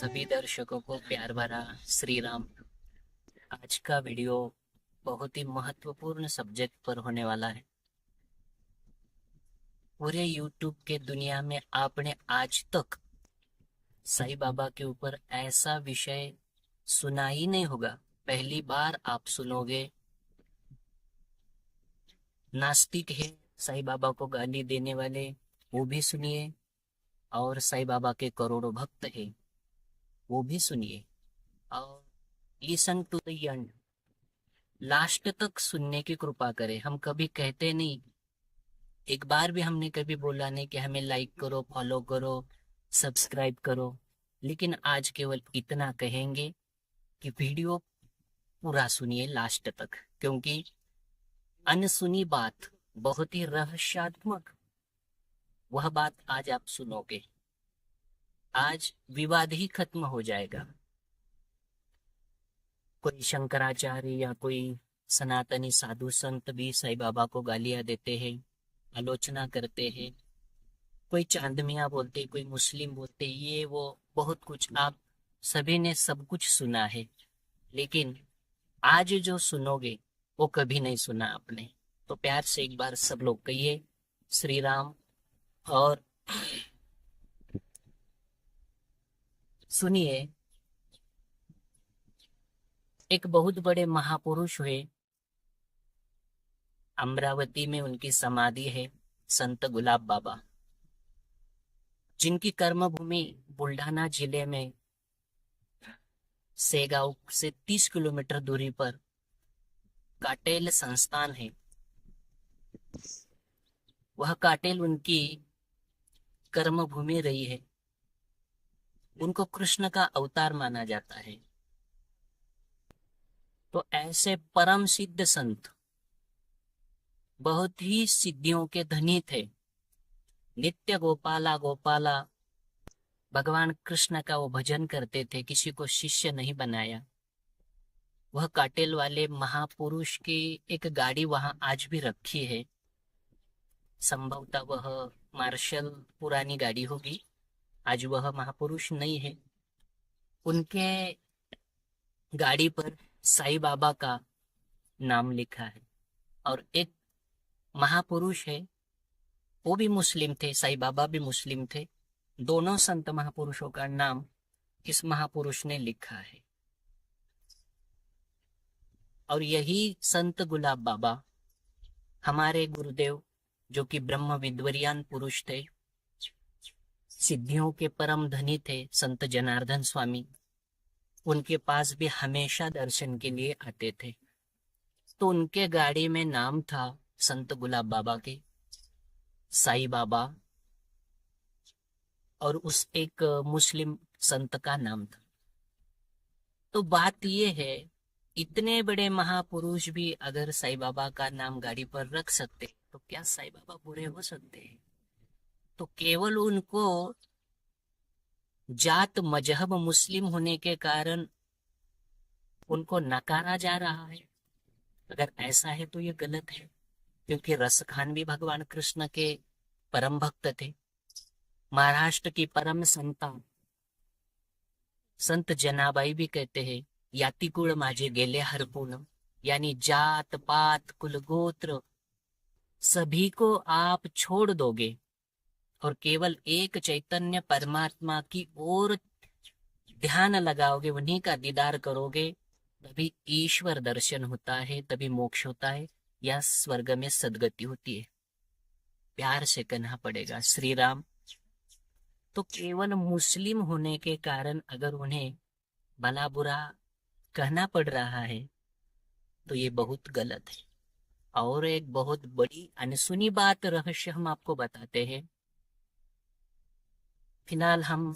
सभी दर्शकों को प्यार भरा श्री राम। आज का वीडियो बहुत ही महत्वपूर्ण सब्जेक्ट पर होने वाला है। पूरे यूट्यूब के दुनिया में आपने आज तक साईं बाबा के ऊपर ऐसा विषय सुना ही नहीं होगा। पहली बार आप सुनोगे। नास्तिक है, साईं बाबा को गाली देने वाले, वो भी सुनिए। और साईं बाबा के करोड़ों भक्त है, वो भी सुनिए। और listen to the end, last तक सुनने की कृपा करें। हम कभी कहते नहीं, एक बार भी हमने कभी बोला नहीं कि हमें लाइक करो, फॉलो करो, सब्सक्राइब करो। लेकिन आज केवल इतना कहेंगे कि वीडियो पूरा सुनिए लास्ट तक, क्योंकि अनसुनी बात बहुत ही रहस्यात्मक, वह बात आज आप सुनोगे। आज विवाद ही खत्म हो जाएगा। कोई शंकराचार्य या कोई सनातनी साधु संत भी साईं बाबा को गालियां देते हैं, आलोचना करते हैं। कोई चांद मियां बोलते, कोई मुस्लिम बोलते, ये वो बहुत कुछ आप सभी ने सब कुछ सुना है। लेकिन आज जो सुनोगे वो कभी नहीं सुना आपने। तो प्यार से एक बार सब लोग कहिए श्री राम। और सुनिए, एक बहुत बड़े महापुरुष हुए, अमरावती में उनकी समाधि है, संत गुलाब बाबा, जिनकी कर्मभूमि बुल्ढाना जिले में सेगांव से 30 किलोमीटर दूरी पर काटेल संस्थान है। वह काटेल उनकी कर्मभूमि रही है। उनको कृष्ण का अवतार माना जाता है। तो ऐसे परम सिद्ध संत, बहुत ही सिद्धियों के धनी थे। नित्य गोपाला गोपाला भगवान कृष्ण का वो भजन करते थे, किसी को शिष्य नहीं बनाया। वह काटेल वाले महापुरुष की एक गाड़ी वहां आज भी रखी है। संभवतः वह मार्शल पुरानी गाड़ी होगी, आज वह महापुरुष नहीं है। उनके गाड़ी पर साईं बाबा का नाम लिखा है। और एक महापुरुष है, वो भी मुस्लिम थे, साईं बाबा भी मुस्लिम थे। दोनों संत महापुरुषों का नाम इस महापुरुष ने लिखा है। और यही संत गुलाब बाबा हमारे गुरुदेव, जो कि ब्रह्म विद्वरियान पुरुष थे, सिद्धियों के परम धनी थे, संत जनार्दन स्वामी, उनके पास भी हमेशा दर्शन के लिए आते थे। तो उनके गाड़ी में नाम था संत गुलाब बाबा के, साईं बाबा, और उस एक मुस्लिम संत का नाम था। तो बात ये है, इतने बड़े महापुरुष भी अगर साईं बाबा का नाम गाड़ी पर रख सकते, तो क्या साईं बाबा बुरे हो सकते हैं? तो केवल उनको जात मजहब मुस्लिम होने के कारण उनको नकारा जा रहा है। अगर ऐसा है तो ये गलत है, क्योंकि रस खान भी भगवान कृष्ण के परम भक्त थे। महाराष्ट्र की परम संता संत जनाबाई भी कहते हैं, यातिकुळ माझे गेले हरपून, यानी जात पात कुल गोत्र सभी को आप छोड़ दोगे और केवल एक चैतन्य परमात्मा की ओर ध्यान लगाओगे, उन्हीं का दीदार करोगे, तभी ईश्वर दर्शन होता है, तभी मोक्ष होता है, या स्वर्ग में सदगति होती है। प्यार से कहना पड़ेगा श्री राम। तो केवल मुस्लिम होने के कारण अगर उन्हें भला बुरा कहना पड़ रहा है, तो ये बहुत गलत है। और एक बहुत बड़ी अनसुनी बात, रहस्य हम आपको बताते हैं। फिलहाल हम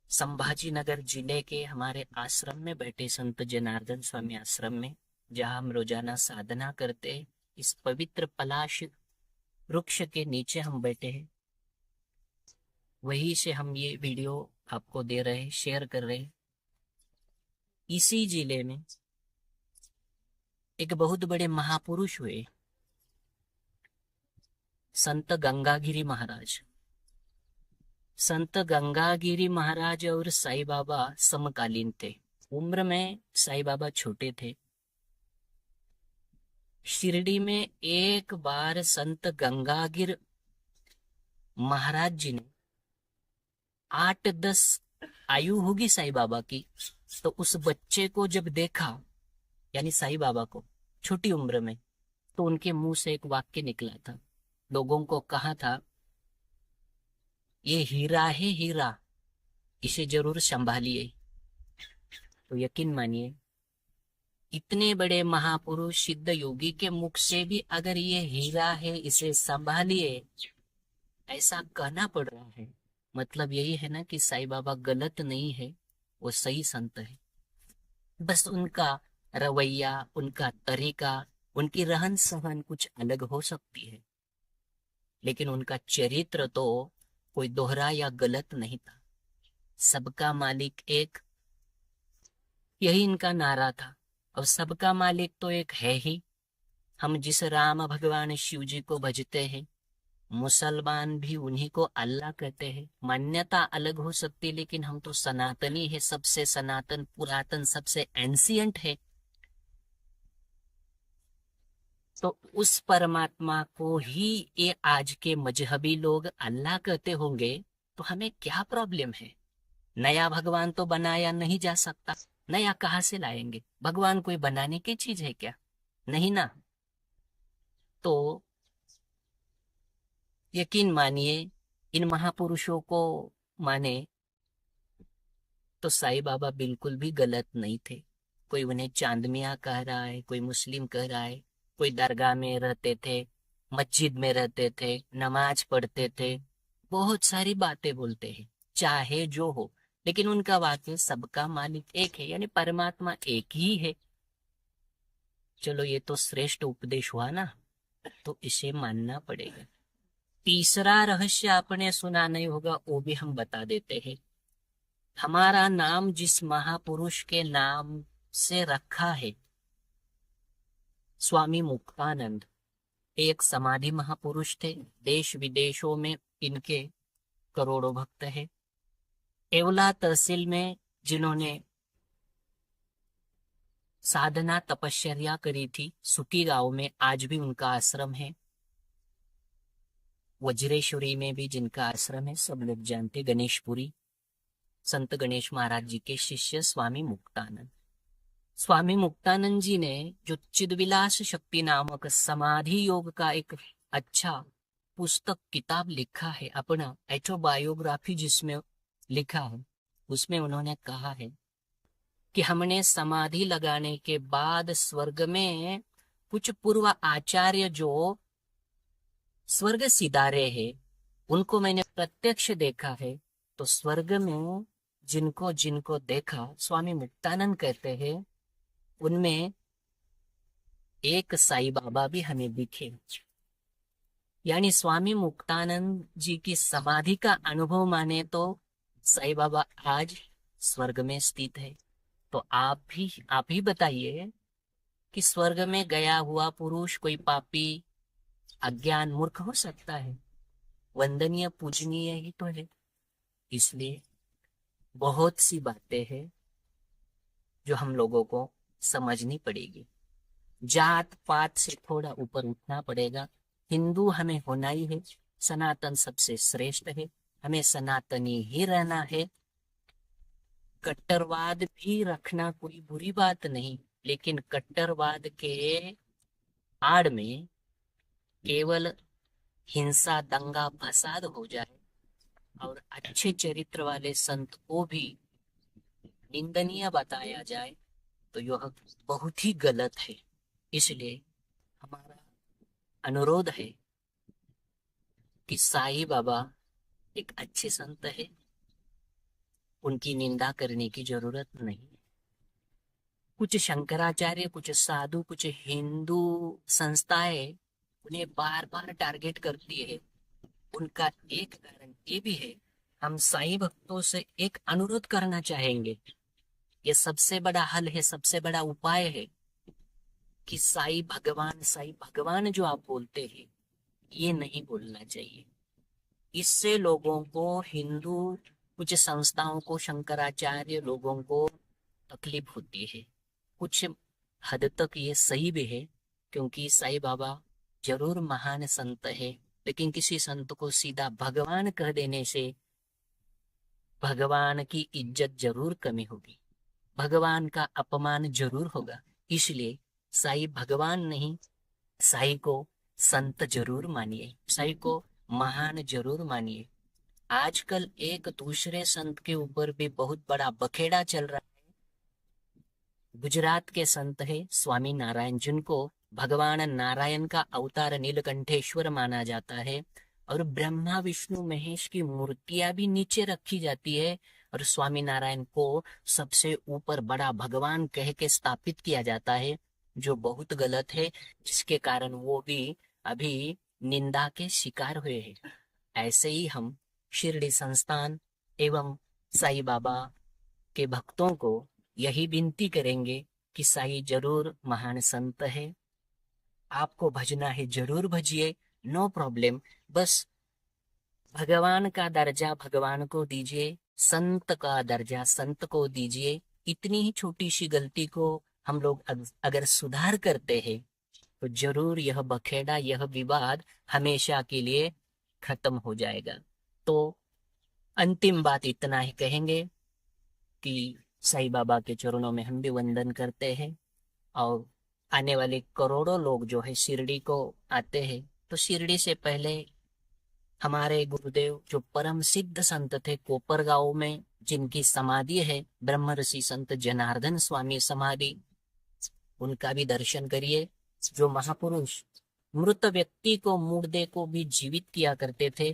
संभाजी नगर जिले के हमारे आश्रम में बैठे, संत जनार्दन स्वामी आश्रम में, जहां हम रोजाना साधना करते हैं। इस पवित्र पलाश वृक्ष के नीचे हम बैठे हैं। वहीं से हम ये वीडियो आपको दे रहे हैं, शेयर कर रहे हैं। इसी जिले में एक बहुत बड़े महापुरुष हुए, संत गंगागिरी महाराज। संत गंगागिरी महाराज और साईं बाबा समकालीन थे। उम्र में साईं बाबा छोटे थे। शिरडी में एक बार संत गंगागिर महाराज जी ने 8-10 आयु होगी साईं बाबा की, तो उस बच्चे को जब देखा, यानी साईं बाबा को छोटी उम्र में, तो उनके मुंह से एक वाक्य निकला था। लोगों को कहा था, ये हीरा है हीरा, इसे जरूर संभालिए। तो यकीन मानिए, इतने बड़े महापुरुष सिद्ध योगी के मुख से भी अगर ये हीरा है इसे संभालिए ऐसा कहना पड़ रहा है, मतलब यही है ना कि साईं बाबा गलत नहीं है, वो सही संत है। बस उनका रवैया, उनका तरीका, उनकी रहन सहन कुछ अलग हो सकती है, लेकिन उनका चरित्र तो कोई दोहरा या गलत नहीं था। सबका मालिक एक, यही इनका नारा था। अब सबका मालिक तो एक है ही। हम जिस राम भगवान शिव जी को भजते हैं, मुसलमान भी उन्हीं को अल्लाह कहते हैं। मान्यता अलग हो सकती है, लेकिन हम तो सनातनी है, सबसे सनातन, पुरातन, सबसे एंशियंट है। तो उस परमात्मा को ही ये आज के मजहबी लोग अल्लाह कहते होंगे, तो हमें क्या प्रॉब्लम है? नया भगवान तो बनाया नहीं जा सकता, नया कहाँ से लाएंगे? भगवान कोई बनाने की चीज है क्या? नहीं ना। तो यकीन मानिए, इन महापुरुषों को माने तो साईं बाबा बिल्कुल भी गलत नहीं थे। कोई उन्हें चांदमिया कह रहा है, कोई मुस्लिम कह रहा है, कोई दरगाह में रहते थे, मस्जिद में रहते थे, नमाज पढ़ते थे, बहुत सारी बातें बोलते हैं, चाहे जो हो, लेकिन उनका वाक्य सबका मालिक एक है, यानी परमात्मा एक ही है। चलो, ये तो श्रेष्ठ उपदेश हुआ ना, तो इसे मानना पड़ेगा। तीसरा रहस्य आपने सुना नहीं होगा, वो भी हम बता देते हैं। हमारा नाम जिस महापुरुष के नाम से रखा है, स्वामी मुक्तानंद, एक समाधि महापुरुष थे। देश विदेशों में इनके करोड़ों भक्त हैं। एवला तहसील में जिन्होंने साधना तपश्चर्या करी थी, सुकी गांव में आज भी उनका आश्रम है। वज्रेश्वरी में भी जिनका आश्रम है, सब लोग जानते, गणेशपुरी, संत गणेश महाराज जी के शिष्य स्वामी मुक्तानंद। स्वामी मुक्तानंद जी ने जो चिदविलास शक्ति नामक समाधि योग का एक अच्छा पुस्तक किताब लिखा है, अपना ऑटोबायोग्राफी जिसमें लिखा है, उसमें उन्होंने कहा है कि हमने समाधि लगाने के बाद स्वर्ग में कुछ पूर्व आचार्य जो स्वर्ग सिधारे हैं, उनको मैंने प्रत्यक्ष देखा है। तो स्वर्ग में जिनको जिनको देखा, स्वामी मुक्तानंद कहते हैं, उनमें एक साईं बाबा भी हमें दिखे। यानी स्वामी मुक्तानंद जी की समाधि का अनुभव माने तो साईं बाबा आज स्वर्ग में स्थित है। तो आप ही बताइए कि स्वर्ग में गया हुआ पुरुष कोई पापी, अज्ञान, मूर्ख हो सकता है? वंदनीय, पूजनीय ही तो है। इसलिए बहुत सी बातें हैं जो हम लोगों को समझनी पड़ेगी। जात पात से थोड़ा ऊपर उठना पड़ेगा। हिंदू हमें होना ही है, सनातन सबसे श्रेष्ठ है, हमें सनातनी ही रहना है। कट्टरवाद भी रखना कोई बुरी बात नहीं, लेकिन कट्टरवाद के आड़ में केवल हिंसा, दंगा, फसाद हो जाए और अच्छे चरित्र वाले संत को भी निंदनीय बताया जाए, तो यह बहुत ही गलत है। इसलिए हमारा अनुरोध है कि साईं बाबा एक अच्छे संत है, उनकी निंदा करने की जरूरत नहीं। कुछ शंकराचार्य, कुछ साधु, कुछ हिंदू संस्थाएं उन्हें बार बार टारगेट करती है। उनका एक कारण ये भी है, हम साईं भक्तों से एक अनुरोध करना चाहेंगे, ये सबसे बड़ा हल है, सबसे बड़ा उपाय है कि साईं भगवान जो आप बोलते हैं, ये नहीं बोलना चाहिए। इससे लोगों को, हिंदू कुछ संस्थाओं को, शंकराचार्य लोगों को तकलीफ होती है। कुछ हद तक ये सही भी है, क्योंकि साईं बाबा जरूर महान संत है, लेकिन किसी संत को सीधा भगवान कह देने से भगवान की इज्जत जरूर कमी होगी, भगवान का अपमान जरूर होगा। इसलिए साईं भगवान नहीं, साईं को संत जरूर मानिए, साईं को महान जरूर मानिए। आजकल एक दूसरे संत के ऊपर भी बहुत बड़ा बखेड़ा चल रहा है। गुजरात के संत है स्वामी नारायण, जिनको भगवान नारायण का अवतार नीलकंठेश्वर माना जाता है, और ब्रह्मा विष्णु महेश की मूर्तियां भी नीचे रखी जाती है, और स्वामी नारायण को सबसे ऊपर बड़ा भगवान कह के स्थापित किया जाता है, जो बहुत गलत है, जिसके कारण वो भी अभी निंदा के शिकार हुए हैं। ऐसे ही हम शिरडी संस्थान एवं साईं बाबा के भक्तों को यही विनती करेंगे कि साईं जरूर महान संत है, आपको भजना है जरूर भजिए, नो प्रॉब्लम। बस भगवान का दर्जा भगवान को दीजिए, संत का दर्जा संत को दीजिए। इतनी ही छोटी सी गलती को हम लोग अगर सुधार करते हैं तो जरूर यह बखेड़ा, यह विवाद हमेशा के लिए खत्म हो जाएगा। तो अंतिम बात इतना ही कहेंगे कि साईं बाबा के चरणों में हम भी वंदन करते हैं, और आने वाले करोड़ों लोग जो है शिरडी को आते हैं, तो शिरडी से पहले हमारे गुरुदेव जो परम सिद्ध संत थे कोपरगांव में, जिनकी समाधि है ब्रह्म ऋषि संत जनार्दन स्वामी समाधि, उनका भी दर्शन करिए। जो महापुरुष मृत व्यक्ति को, मुर्दे को भी जीवित किया करते थे,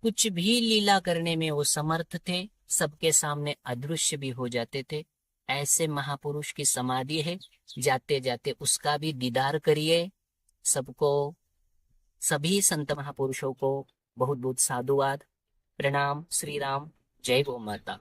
कुछ भी लीला करने में वो समर्थ थे, सबके सामने अदृश्य भी हो जाते थे। ऐसे महापुरुष की समाधि है, जाते जाते उसका भी दीदार करिए। सबको, सभी संत महापुरुषों को बहुत बहुत साधुवाद, प्रणाम, श्री राम, जय गौ माता।